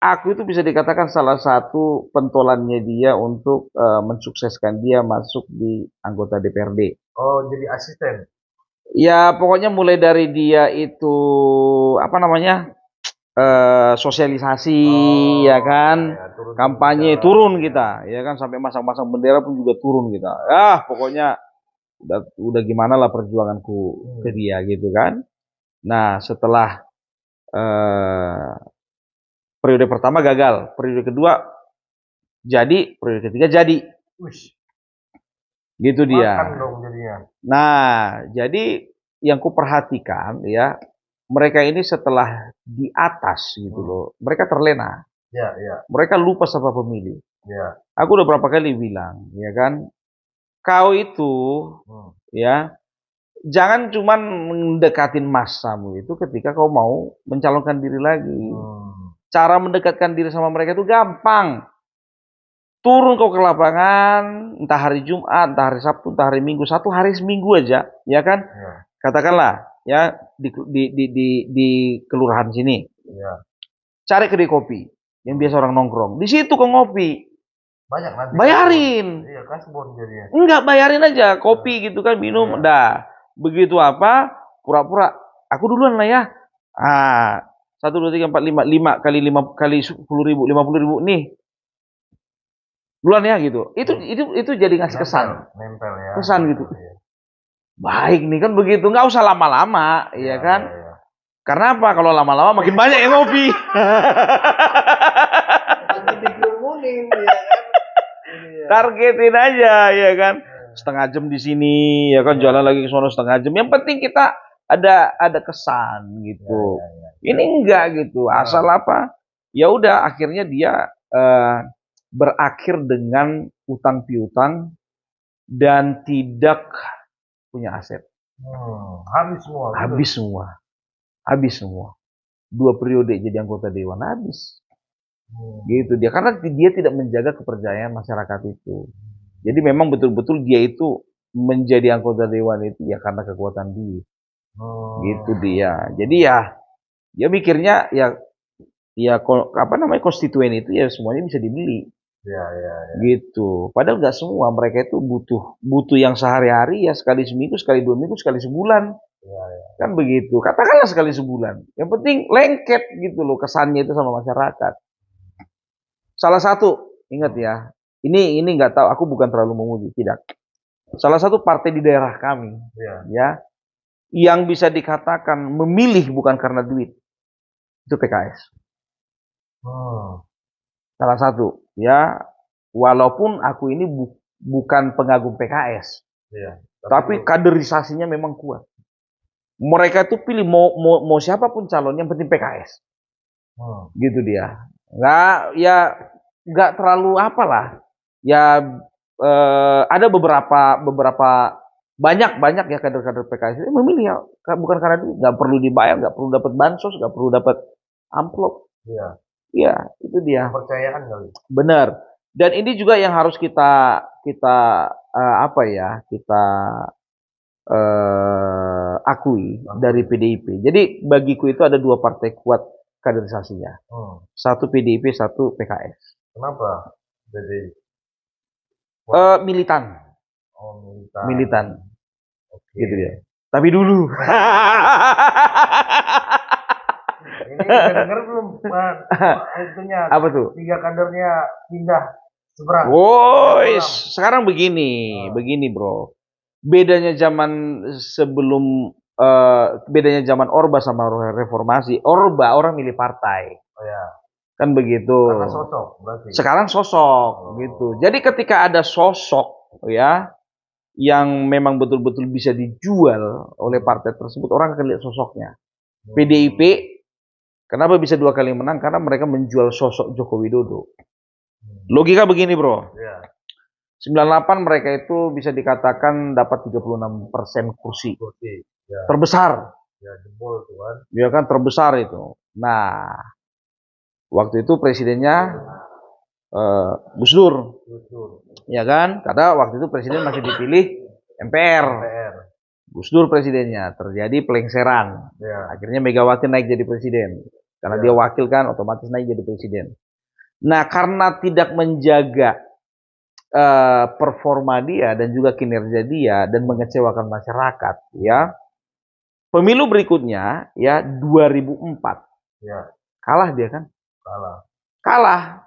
Aku itu bisa dikatakan salah satu pentolannya dia untuk mensukseskan dia masuk di anggota DPRD. Oh, jadi asisten? Ya, pokoknya mulai dari dia itu apa namanya? Sosialisasi, ya kan, kampanye turun kita, ya kan, sampai masang-masang bendera pun juga turun kita. Pokoknya udah gimana lah perjuanganku ke dia, gitu kan. Nah, setelah periode pertama gagal, periode kedua jadi, periode ketiga jadi, gitu dia. Nah, jadi yang kuperhatikan ya, mereka ini setelah di atas gitu loh, mereka terlena. Mereka lupa sama pemilih. Aku udah berapa kali bilang, ya kan, kau itu ya jangan cuman mendekatin masamu itu ketika kau mau mencalonkan diri lagi. Cara mendekatkan diri sama mereka itu gampang. Turun kau ke lapangan, entah hari Jumat, entah hari Sabtu, entah hari Minggu, satu hari seminggu aja, ya kan? Katakanlah ya di kelurahan sini. Cari kedai kopi yang biasa orang nongkrong. Di situ kau ngopi. Banyak nanti. Bayarin. Iya, kasbon jadinya. Enggak, bayarin aja kopi gitu kan, minum. Dah. Begitu apa? Pura-pura aku duluan lah ya. 1 2 3 4 5 5 kali 10.000, 50.000 nih. Duluan ya gitu. Itu jadi ngasih kesan. Nempel ya. Kesan gitu. Baik nih kan begitu, nggak usah lama-lama, ya kan? Karena apa? Kalau lama-lama makin banyak yang ngopi. Targetin aja, ya kan? Setengah jam di sini, ya kan, jalan lagi ke sana setengah jam. Yang penting kita ada kesan gitu. Ini enggak gitu, asal apa? Ya udah, akhirnya dia berakhir dengan utang piutang dan tidak punya aset. Habis semua. Habis semua. Habis semua. 2 periode jadi anggota dewan habis. Gitu dia, karena dia tidak menjaga kepercayaan masyarakat itu. Jadi memang betul-betul dia itu menjadi anggota dewan itu ya karena kekuatan dia. Gitu dia. Jadi ya dia mikirnya ya apa namanya, konstituen itu ya semuanya bisa dibeli. Gitu. Padahal nggak semua, mereka itu butuh yang sehari-hari ya, sekali seminggu, sekali 2 minggu, sekali sebulan. Kan begitu. Katakanlah sekali sebulan. Yang penting lengket gitu loh kesannya itu sama masyarakat. Salah satu, ingat ya, ini nggak tahu, aku bukan terlalu memuji, tidak. Salah satu partai di daerah kami, ya, yang bisa dikatakan memilih bukan karena duit, itu PKS. Salah satu, ya, walaupun aku ini bukan pengagum PKS, tapi kaderisasinya memang kuat. Mereka itu pilih mau siapapun calon, yang penting PKS. Gitu dia. Nggak terlalu apalah. Ya ada beberapa banyak ya kader-kader PKS ini memilih ya, bukan karena duit, nggak perlu dibayar, nggak perlu dapat bansos, nggak perlu dapat amplop. Iya, itu dia. Kepercayaan kali. Benar. Dan ini juga yang harus kita akui dari PDIP. Jadi bagiku itu ada 2 partai kuat kaderisasinya. Satu PDIP, satu PKS. Kenapa? Jadi, Militan. oh militan. Militan. Oke. Gitu dia. Tapi dulu. Ini udah denger belum? Itunya. Apa tuh? 3 kadernya pindah seberang. Wois, sekarang begini, bro. Bedanya zaman sebelum bedanya zaman Orba sama reformasi. Orba orang milih partai. Oh ya. Kan begitu. Karena sosok berarti. Sekarang sosok gitu. Jadi ketika ada sosok ya yang memang betul-betul bisa dijual oleh partai tersebut, orang akan lihat sosoknya. PDIP kenapa bisa 2 kali menang? Karena mereka menjual sosok Joko Widodo. Logika begini, bro. Ya. 98 mereka itu bisa dikatakan dapat 36% kursi. Ya. Terbesar. Ya, jebol tuh kan. Ya kan terbesar itu. Nah, waktu itu presidennya Gus Dur. Ya kan? Karena waktu itu presiden masih dipilih MPR. Gus Dur presidennya, terjadi pelengseran. Ya. Akhirnya Megawati naik jadi presiden. Karena dia wakil kan, otomatis naik jadi presiden. Nah, karena tidak menjaga performa dia dan juga kinerja dia dan mengecewakan masyarakat, ya. Pemilu berikutnya, ya 2004. Ya. Kalah dia kan? Kalah.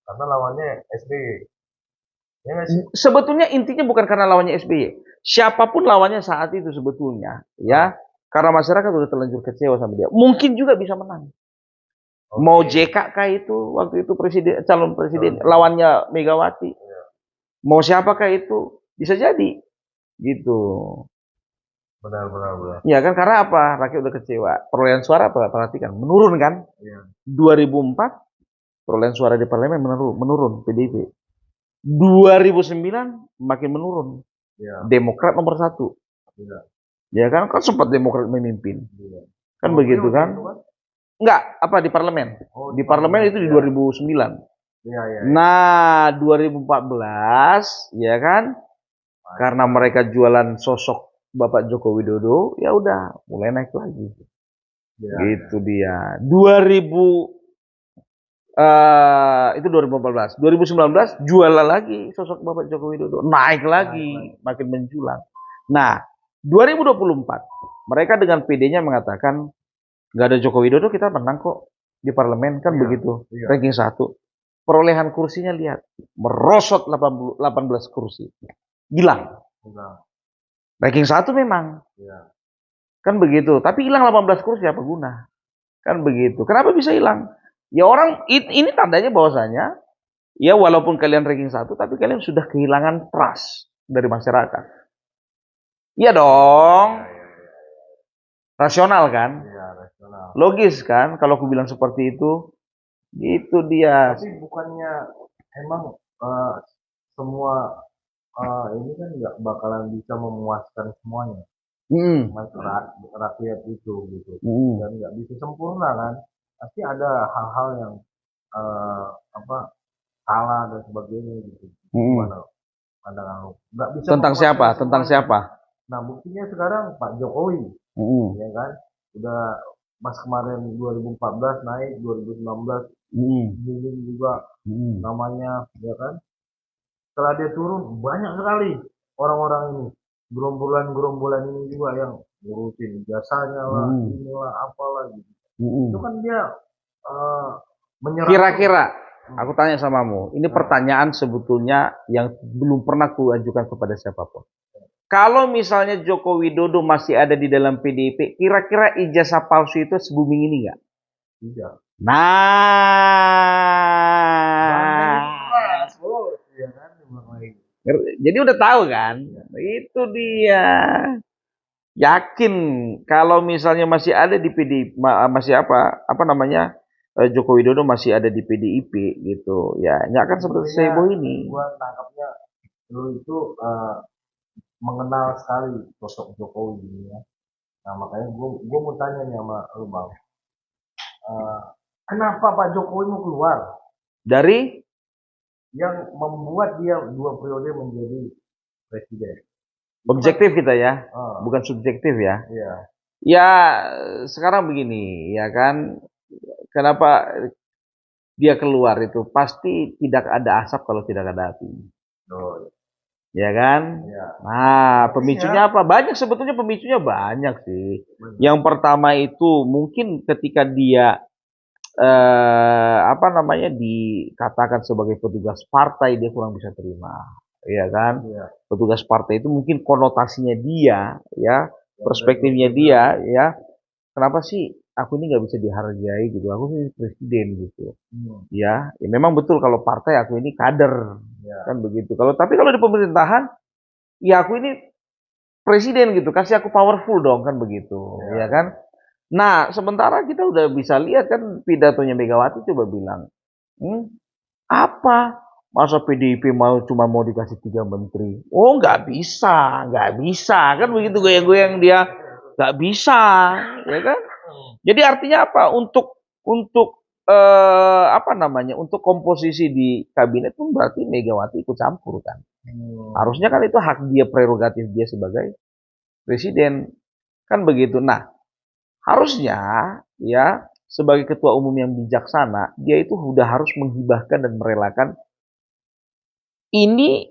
Karena lawannya SBY. Ya, sebetulnya intinya bukan karena lawannya SBY. Siapapun lawannya saat itu sebetulnya, ya, karena masyarakat udah terlanjur kecewa sama dia. Mungkin juga bisa menang. Mau JK kah itu waktu itu calon presiden lawannya Megawati. Mau siapakah itu bisa jadi, gitu. Benar. Ya kan karena apa? Rakyat udah kecewa. Perolehan suara apa? Perhatikan, menurun kan? 2004 perolehan suara di parlemen menurun PDIP. 2009 makin menurun. Demokrat nomor 1. Ya kan sempat Demokrat memimpin. Kan begitu kan? Enggak, apa di parlemen. Di parlemen itu di 2009. Nah, 2014 ya kan? Karena mereka jualan sosok Bapak Joko Widodo, ya udah mulai naik lagi. Gitu dia. Itu 2014. 2019 jualan lagi sosok Bapak Joko Widodo, naik lagi, makin menjulang. Nah, 2024 mereka dengan PD-nya mengatakan nggak ada Joko Widodo kita menang kok di parlemen kan begitu. Ranking 1. Perolehan kursinya lihat merosot 18 kursi. Hilang. Ranking 1 memang. Kan begitu, tapi hilang 18 kursi apa guna? Kan begitu. Kenapa bisa hilang? Ya orang ini tandanya bahwasanya ya walaupun kalian ranking 1 tapi kalian sudah kehilangan trust dari masyarakat. Iya dong. Rasional kan? Logis kan kalau aku bilang seperti itu. Gitu dia. Tapi bukannya emang semua ini kan nggak bakalan bisa memuaskan semuanya. Rakyat itu gitu. Dan nggak bisa sempurna kan. Pasti ada hal-hal yang salah dan sebagainya gitu. Gimana pandangan lu? Nggak bisa tentang siapa? Semuanya. Tentang siapa? Nah, buktinya sekarang Pak Jokowi, ya kan? Udah pas kemarin 2014 naik, 2019 booming juga namanya, ya kan? Setelah dia turun banyak sekali orang-orang ini, gerombolan ini juga yang ngurusin jasanya lah, inilah apalah gitu. Itu kan dia menyerang. Kira-kira aku tanya samamu, ini pertanyaan sebetulnya yang belum pernah kuajukan kepada siapapun. Kalau misalnya Joko Widodo masih ada di dalam PDIP, kira-kira ijazah palsu itu se-booming ini nggak? Tidak. Nah, jadi udah tahu kan? Itu dia. Yakin kalau misalnya masih ada di PDIP, masih apa namanya? Joko Widodo masih ada di PDIP gitu, ya nggak akan seperti seheboh ini. Gua tangkapnya lu itu mengenal sekali sosok Jokowi ini ya. Nah makanya gue mau tanya nih sama lu bang, kenapa Pak Jokowi mau keluar dari yang membuat dia 2 periode menjadi presiden? Objektif kita ya, bukan subjektif ya. Ya sekarang begini ya kan, kenapa dia keluar itu pasti tidak ada asap kalau tidak ada api. Oh, Ya kan? ya. Nah, pemicunya apa? Banyak sebetulnya pemicunya banyak sih. Yang pertama itu mungkin ketika dia apa namanya dikatakan sebagai petugas partai dia kurang bisa terima, ya kan? Ya. Petugas partai itu mungkin konotasinya dia, ya, perspektifnya dia, ya. Kenapa sih aku ini nggak bisa dihargai gitu? Aku ini presiden gitu. Ya, memang betul kalau partai aku ini kader, kan begitu. Tapi kalau di pemerintahan, ya aku ini presiden gitu, kasih aku powerful dong, kan begitu, ya kan? Nah, sementara kita udah bisa lihat kan pidatonya Megawati coba bilang, apa? Masa PDIP cuma mau dikasih 3 menteri? Oh, nggak bisa, kan begitu goyang-goyang dia, nggak bisa, ya kan? Jadi artinya apa? Untuk apa namanya? Untuk komposisi di kabinet pun berarti Megawati ikut campur kan? Harusnya kan itu hak dia, prerogatif dia sebagai presiden, kan begitu. Nah, harusnya ya sebagai ketua umum yang bijaksana, dia itu udah harus menghibahkan dan merelakan ini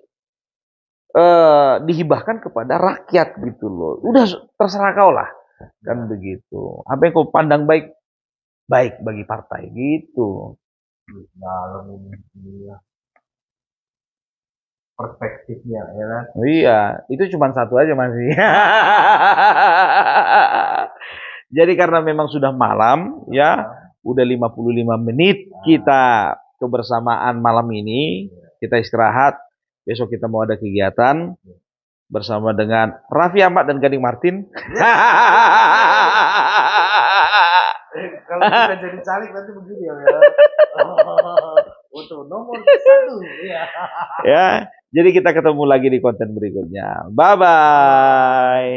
dihibahkan kepada rakyat gitu loh. Udah terserah kau lah, kan begitu. Apa yang kau pandang baik bagi partai gitu. Dalam ini ya. Perspektifnya ya kan. Iya, itu cuma satu aja masih. Jadi karena memang sudah malam ya, udah 55 menit kita kebersamaan malam ini, kita istirahat. Besok kita mau ada kegiatan bersama dengan Raffi Ahmad dan Gading Martin. Kalau kita jadi caleg nanti begini ya. Untuk nomor 1 ya. Ya, jadi kita ketemu lagi di konten berikutnya. Bye bye.